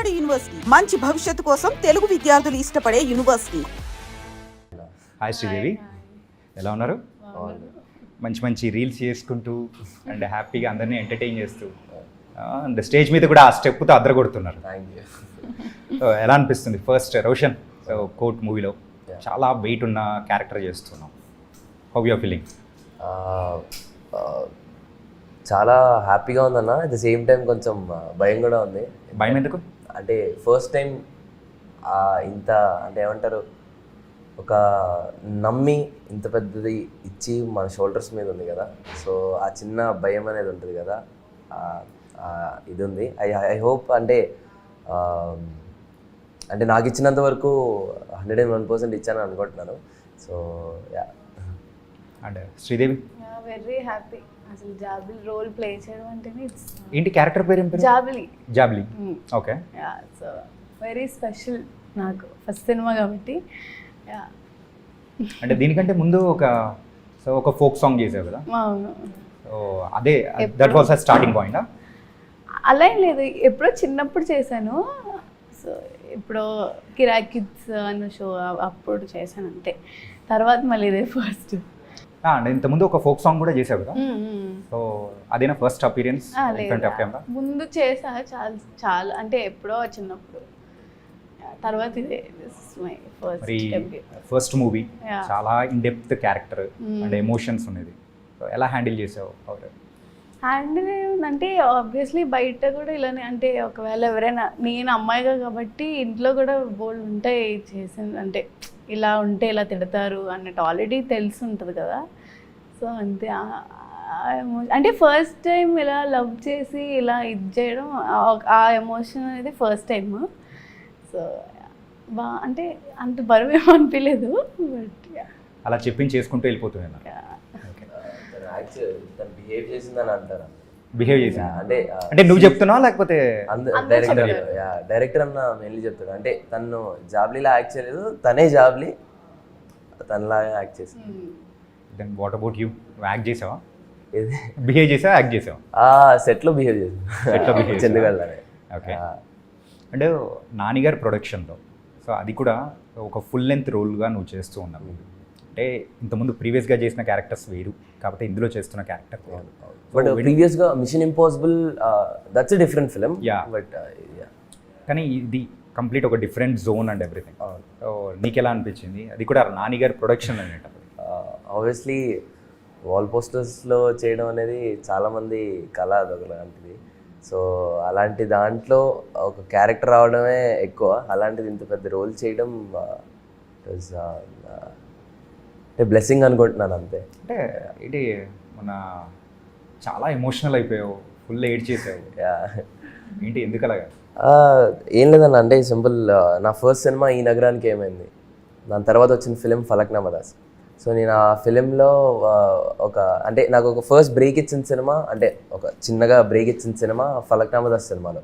Vijayawada university మంచి భవిష్యత్తు కోసం తెలుగు విద్యార్థులు ఇష్టపడే యూనివర్సిటీ. హాయ్ శ్రీదేవి, ఎలా ఉన్నారు? మంచి మంచి రీల్స్ చేసుకుంటూ అండ్ హ్యాపీగా అందరినీ ఎంటర్టైన్ చేస్తూ అండ్ స్టేజ్ మీద కూడా ఆ స్టెప్తో అద్దరగొడుతున్నారు. ఎలా అనిపిస్తుంది? ఫస్ట్ రోషన్ కోర్ట్ మూవీలో చాలా వెయిట్ ఉన్న క్యారెక్టర్ చేస్తున్నాం. How you feeling? చాలా హ్యాపీగా ఉందన్న. అట్ ద సేమ్ టైం కొంచెం భయం కూడా ఉంది. భయం ఎందుకు? అంటే ఫస్ట్ టైం ఇంత అంటే ఏమంటారు, ఒక నమ్మి ఇంత పెద్దది ఇచ్చి మన షోల్డర్స్ మీద ఉంది కదా, సో ఆ చిన్న భయం అనేది ఉంటుంది కదా, ఇది ఉంది. ఐ హోప్ అంటే అంటే నాకు ఇచ్చినంత వరకు 101% ఇచ్చాను అనుకుంటున్నాను. So yeah. And Sridevi? Very happy. అసలు జాబ్లీ రోల్ ప్లే చేయడం అంటేనే ఏంటి క్యారెక్టర్ పేరు? ఏం పేరు? Jabli. Jabli, okay. Yeah, so very special నాకు ఫస్ట్ సినిమా కాబట్టి. యా, అంటే దీనికంటే ముందు ఒక ఫోక్ సాంగ్ చేసావు కదా? అవును. సో అదే దట్ వాస్ స్టార్టింగ్ పాయింట్? అలా ఏం లేదు, ఎప్పుడో చిన్నప్పుడు చేశాను. సో ఇప్పుడు కిరాక్ కిడ్స్ అన్న షో అప్పుడు చేశాను అంతే. తర్వాత మళ్ళీ ఇదే ఫస్ట్. అంటే ఇంతకుముందు ఒక ఫోక్ సాంగ్ కూడా చేసావు కదా, సో అదేనా first appearance in front of camera? ముందు చేసా చాలా చాలా, అంటే ఎప్పుడో చిన్నప్పుడు. తర్వాత ఇదే మై ఫస్ట్ మూవీ. చాలా in depth character and emotions ఉన్నది. సో ఎలా హ్యాండిల్ చేసావు? హ్యాండిల్ అంటే ఆబ్వియస్లీ బయట కూడా ఇలానే, అంటే ఒకవేళ ఎవరైనా, నేను అమ్మాయిగా కాబట్టి ఇంట్లో కూడా బోల్డ్ ఉంటాయి చేసింది, అంటే ఇలా ఉంటే ఇలా తిడతారు అన్నట్టు ఆల్రెడీ తెలిసి ఉంటుంది కదా. సో అంతే. అంటే ఫస్ట్ టైం ఇలా లవ్ చేసి ఇలా ఇది చేయడం, ఆ ఎమోషన్ అనేది ఫస్ట్ టైం. సో అంటే అంత బరువు ఏమో అనిపించలేదు. బట్ అలా చెప్పించి చేసుకుంటూ వెళ్ళిపోతున్నాను. బిహేవ్ చేసిందని అంటారా? బిహేవ్ చేసా అంటే నువ్వు చెప్తున్నావా లేకపోతే డైరెక్టర్ అన్న మెయిన్లీ చెప్తాడు. అంటే తను జాబ్లీలా యాక్ట్ చేయలేదు, తనే జాబ్లీ, తనలాగా యాక్ట్ చేసాను. Then what about you? Act చేసావా? ఏది బిహేవ్ చేసావా, యాక్ట్ చేసావా? సెట్లో బిహేవ్ చేసాను. చెందుగలనే. ఓకే. అంటే నానిగారి ప్రొడక్షన్లో, సో అది కూడా ఒక ఫుల్ లెంత్ రోల్గా నువ్వు చేస్తూ ఉన్నావు. అంటే ఇంతకుముందు ప్రీవియస్గా చేసిన క్యారెక్టర్స్ వేరు, కాకపోతే ఇందులో చేస్తున్న క్యారెక్టర్ వేరు. బట్ ప్రీవియస్గా mission impossible, that's a different film. But కానీ ఇది కంప్లీట్ ఒక different zone and everything. So నీకు ఎలా అనిపించింది? అది కూడా నానిగారి ప్రొడక్షన్ అనేటప్పుడు. ఆబ్వియస్లీ వాల్ పోస్టర్స్లో చేయడం అనేది చాలామంది కళ, అదొకలాంటిది. సో అలాంటి దాంట్లో ఒక క్యారెక్టర్ రావడమే ఎక్కువ, అలాంటిది ఇంత పెద్ద రోల్ చేయడం అంటే బ్లెస్సింగ్ అనుకుంటున్నాను అంతే. అంటే ఇది మన చాలా ఎమోషనల్ అయిపోయావు, ఫుల్ ఎయిడ్ చేసావు. ఏంటి ఎందుకు అలాగా? ఏం లేదన్న, అంటే సింపుల్. నా ఫస్ట్ సినిమా ఈ నగరానికి ఏమైంది, దాని తర్వాత వచ్చిన ఫిలిం ఫలక్నామా దాస్. సో నేను ఆ ఫిలింలో అంటే నాకు ఒక ఫస్ట్ బ్రేక్ ఇచ్చిన సినిమా, అంటే ఒక చిన్నగా బ్రేక్ ఇచ్చిన సినిమా ఫలక్నామా దాస్ సినిమాలో.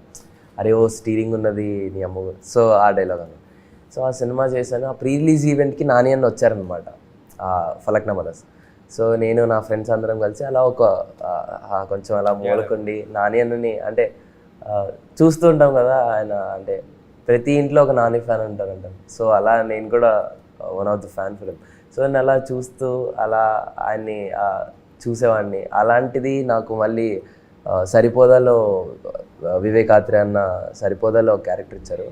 అరే ఓ స్టీరింగ్ ఉన్నది నీ అమ్మ, సో ఆ డైలాగ్ అన్న. సో ఆ సినిమా చేశాను. ఆ ప్రీ రిలీజ్ ఈవెంట్కి నాని అన్న వచ్చారనమాట, ఫలక్నామా దాస్. సో నేను నా ఫ్రెండ్స్ అందరం కలిసి అలా కొంచెం అలా మూలకుండి నాని అన్నని, అంటే చూస్తూ ఉంటాం కదా, ఆయన అంటే ప్రతి ఇంట్లో ఒక నాని ఫ్యాన్ ఉంటారంట. సో అలా నేను కూడా one of the fan film. So నేను అలా చూస్తూ అలా ఆయన్ని చూసేవాడిని. అలాంటిది నాకు మళ్ళీ సరిపోదాలో వివేక్ ఆత్రే అన్న సరిపోదాలో ఒక క్యారెక్టర్ ఇచ్చారు.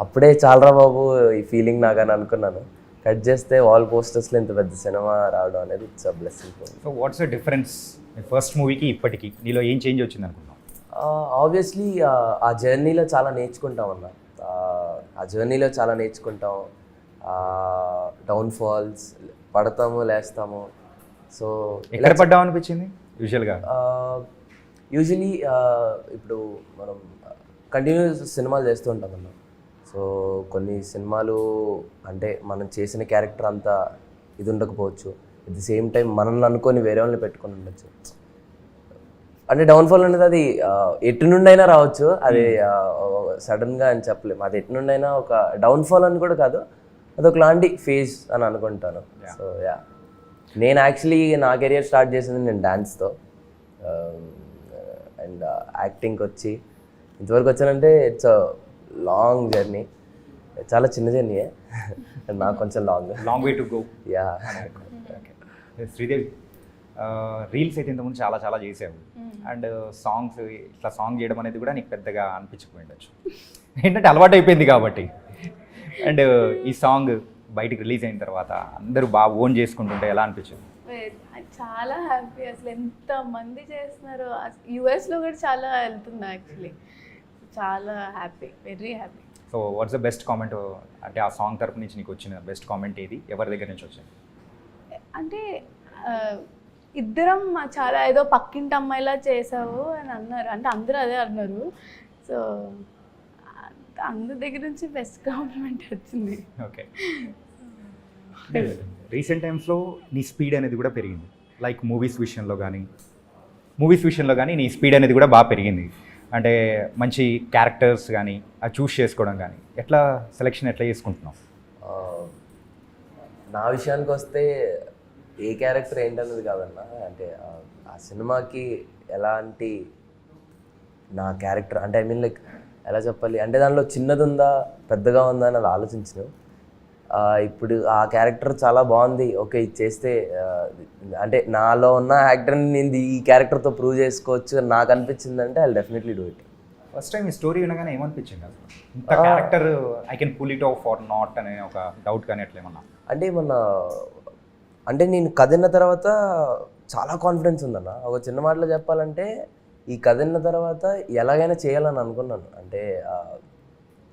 అప్పుడే చాలరా బాబు ఈ ఫీలింగ్ నాకని అనుకున్నాను. కట్ చేస్తే వాల్ పోస్టర్స్లో ఇంత పెద్ద సినిమా రావడం అనేది it's a blessing. So what's the difference first మూవీకి ఇప్పటికి? నీలో ఏం చేంజ్ వచ్చింది అనుకున్నావు? ఆబ్వియస్లీ ఆ జర్నీలో చాలా నేర్చుకుంటాం అన్న. ఆ జర్నీలో చాలా నేర్చుకుంటాం. డౌన్ఫాల్స్, పడతాము లేస్తాము. సో ఎక్కడ పడ్డావు అనిపించింది యూజువలీ ఇప్పుడు మనం కంటిన్యూస్ సినిమాలు చేస్తూ ఉంటాం అన్న. సో కొన్ని సినిమాలు అంటే మనం చేసిన క్యారెక్టర్ అంతా ఇది ఉండకపోవచ్చు, అట్ ది సేమ్ టైం మనల్ని అనుకొని వేరే వాళ్ళని పెట్టుకొని ఉండొచ్చు. అంటే డౌన్ఫాల్ అనేది అది ఎటు నుండి అయినా రావచ్చు, అది సడన్గా అని చెప్పలేము. అది ఎటు నుండి అయినా ఒక డౌన్ఫాల్ అని కూడా కాదు, అదొక లాంటి ఫేజ్ అని అనుకుంటాను. సో యా, నేను యాక్చువల్లీ నా కెరియర్ స్టార్ట్ చేసింది నేను డాన్స్తో, అండ్ యాక్టింగ్కి వచ్చి ఇంతవరకు వచ్చానంటే ఇట్స్ లాంగ్ జర్నీ, చాలా చిన్న జర్నీయే నాకు కొంచెం long way to go. Yeah. Sridevi, reels అయితే ఇంతకుముందు చాలా చాలా చేసావు, అండ్ సాంగ్స్ ఇట్లా సాంగ్ చేయడం అనేది కూడా నీకు పెద్దగా అనిపించకపోయి ఉండొచ్చు, ఏంటంటే అలవాటు అయిపోయింది కాబట్టి. అండ్ ఈ సాంగ్ బయటికి రిలీజ్ అయిన తర్వాత అందరూ బాగా ఓన్ చేసుకుంటుంటే ఎలా అనిపించింది? చాలా హ్యాపీ, అసలు ఎంత మంది చేస్తున్నారు, యూఎస్లో కూడా చాలా వెళ్తుంది యాక్చువల్లీ, చాలా happy, very happy. So what's the best comment, అంటే ఆ సాంగ్ తరపు నుంచి నీకు వచ్చిన బెస్ట్ కామెంట్ ఏది, ఎవరి దగ్గర నుంచి వచ్చింది? అంటే ఇద్దరం చాలా ఏదో పక్కింటి అమ్మాయిలా చేసావు అని అన్నారు, అంటే అందరూ అదే అన్నారు. సో అందరి దగ్గర నుంచి బెస్ట్ కాంప్లిమెంట్ వచ్చింది. ఓకే. రీసెంట్ టైమ్స్లో నీ స్పీడ్ అనేది కూడా పెరిగింది, లైక్ మూవీస్ విషయంలో కానీ నీ స్పీడ్ అనేది కూడా బాగా పెరిగింది. అంటే మంచి క్యారెక్టర్స్ కానీ అది చూస్ చేసుకోవడం కానీ ఎట్లా సెలెక్షన్ ఎట్లా చేసుకుంటున్నావు? నా విషయానికి వస్తే ఏ క్యారెక్టర్ ఏంటన్నది కాదన్నా, అంటే ఆ సినిమాకి ఎలాంటి నా క్యారెక్టర్ అంటే ఐ మీన్ లైక్ ఎలా చెప్పాలి అంటే దానిలో చిన్నది ఉందా పెద్దగా ఉందా అని అది ఆలోచించను. ఇప్పుడు ఆ క్యారెక్టర్ చాలా బాగుంది, ఓకే ఇది చేస్తే అంటే నాలో ఉన్న యాక్టర్ని నేను ఈ క్యారెక్టర్తో ప్రూవ్ చేసుకోవచ్చు అని నాకు అనిపించింది అంటే I definitely do it. First time ఈ స్టోరీ వినగానే ఏమనిపించింది అసలు? ఇంత character I can pull it off or not అనే ఒక డౌట్ కానీ అట్లా ఏమన్నా? అంటే నేను కథ విన్న తర్వాత చాలా కాన్ఫిడెన్స్ ఉందన్న. ఒక చిన్న మాటలో చెప్పాలంటే ఈ కథ విన్న తర్వాత ఎలాగైనా చేయాలని అనుకున్నాను, అంటే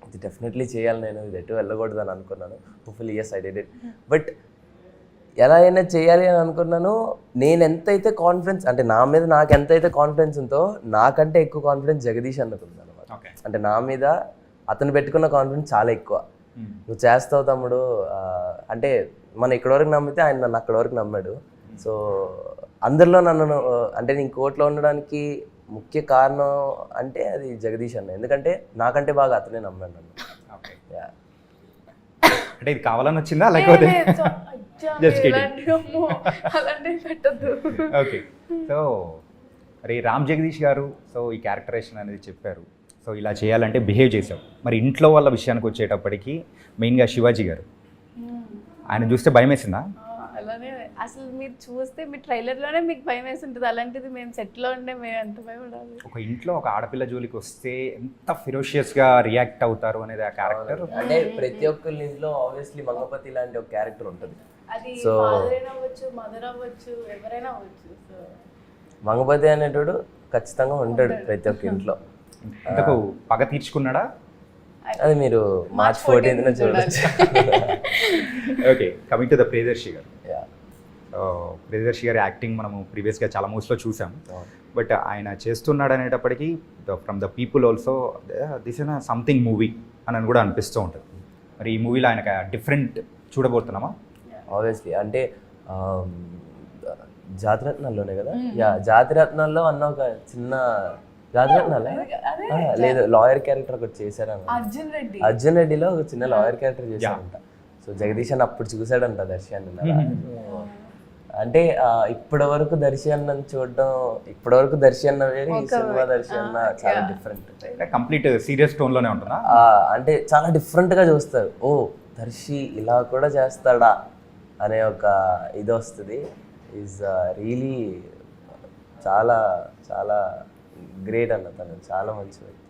ఇది డెఫినెట్లీ చేయాలి, నేను ఇది ఎటు వెళ్ళకూడదని అనుకున్నాను. Hopefully yes I did it. But ఎలా అయినా చేయాలి అని అనుకున్నాను. నేను ఎంతైతే కాన్ఫిడెన్స్ అంటే నా మీద నాకు ఎంతైతే కాన్ఫిడెన్స్ ఉందో నాకంటే ఎక్కువ కాన్ఫిడెన్స్ జగదీష్ అన్నకు ఉంది అనమాట. అంటే నా మీద అతను పెట్టుకున్న కాన్ఫిడెన్స్ చాలా ఎక్కువ. నువ్వు చేస్తావు తమ్ముడు, అంటే మనం ఇక్కడ వరకు నమ్మితే ఆయన నన్ను అక్కడ వరకు నమ్మాడు. సో అందరిలో నన్ను అంటే నేను కోర్టులో ఉండడానికి ముఖ్య కారణం అంటే అది జగదీష్ అన్న, ఎందుకంటే నాకంటే బాగా అతనే నమ్మాడు నన్ను. అంటే ఇది కావాలని వచ్చిందా లేకపోతే? ఓకే. సో మరి రామ్ జగదీష్ గారు సో ఈ క్యారెక్టరేషన్ అనేది చెప్పారు, సో ఇలా చేయాలంటే బిహేవ్ చేసావు. మరి ఇంట్లో వాళ్ళ విషయానికి వచ్చేటప్పటికి మెయిన్గా శివాజీ గారు, ఆయన చూస్తే భయం వేసిందా? అలానే అసలు మీరు చూస్తే మీ ట్రైలర్లోనే మీకు భయం వేసి ఉంటుంది, అలాంటిది మేము సెట్లో ఉండే మేము ఎంత భయపడాలి. ఒక ఇంట్లో ఒక ఆడపిల్ల జోలికి వస్తే ఎంత ఫిరోషియస్గా రియాక్ట్ అవుతారు అనేది ఆ క్యారెక్టర్. అంటే ప్రతి ఒక్కరి ఇంట్లో ఆబ్వియస్లీ మంగపతి లాంటి ఒక క్యారెక్టర్ ఉంటుంది. అది ఫాదర్ అవ్వచ్చు, మదర్ అవ్వచ్చు, ఎవరైనా అవ్వచ్చు. సో మంగపతి అనేటోడు ఖచ్చితంగా ఉంటాడు ప్రతి ఒక్క ఇంట్లో. ఇంతకు పగ తీర్చుకున్నాడా? అది మీరు March 14th చూడొచ్చు. Okay, coming to the Priyadarshi గారు. ప్రియదర్శి గారి యాక్టింగ్ మనము ప్రీవియస్గా చాలా మూవీస్లో చూసాము, బట్ ఆయన చేస్తున్నాడు అనేటప్పటికీ from the people also this is something movie అని కూడా అనిపిస్తూ ఉంటుంది. మరి ఈ మూవీలో ఆయన డిఫరెంట్ చూడబోతున్నామా? ఆబ్వియస్లీ అంటే జాతిరత్నాల్లోనే కదా, జాతిరత్నాల్లో అన్న ఒక చిన్న జాతిరత్నాలే లేదు లాయర్ క్యారెక్టర్ ఒకటి చేశారన్న, అర్జున్ రెడ్డిలో ఒక చిన్న లాయర్ క్యారెక్టర్ చేశారంట. సో జగదీష్ అన్న అప్పుడు చూసాడంట దర్శి అన్న. అంటే ఇప్పటి వరకు దర్శి అన్నని చూడడం, ఇప్పటి వరకు దర్శి అన్న వేరే, ఈ సినిమా దర్శి అన్న చాలా డిఫరెంట్, కంప్లీట్ సీరియస్ టోన్లోనే ఉంటుందా? అంటే చాలా డిఫరెంట్గా చూస్తారు. ఓ దర్శి ఇలా కూడా చేస్తాడా అనే ఒక ఇది వస్తుంది. ఈజ్ రియలీ చాలా చాలా గ్రేట్ అన్న, తను చాలా మంచి వ్యక్తి.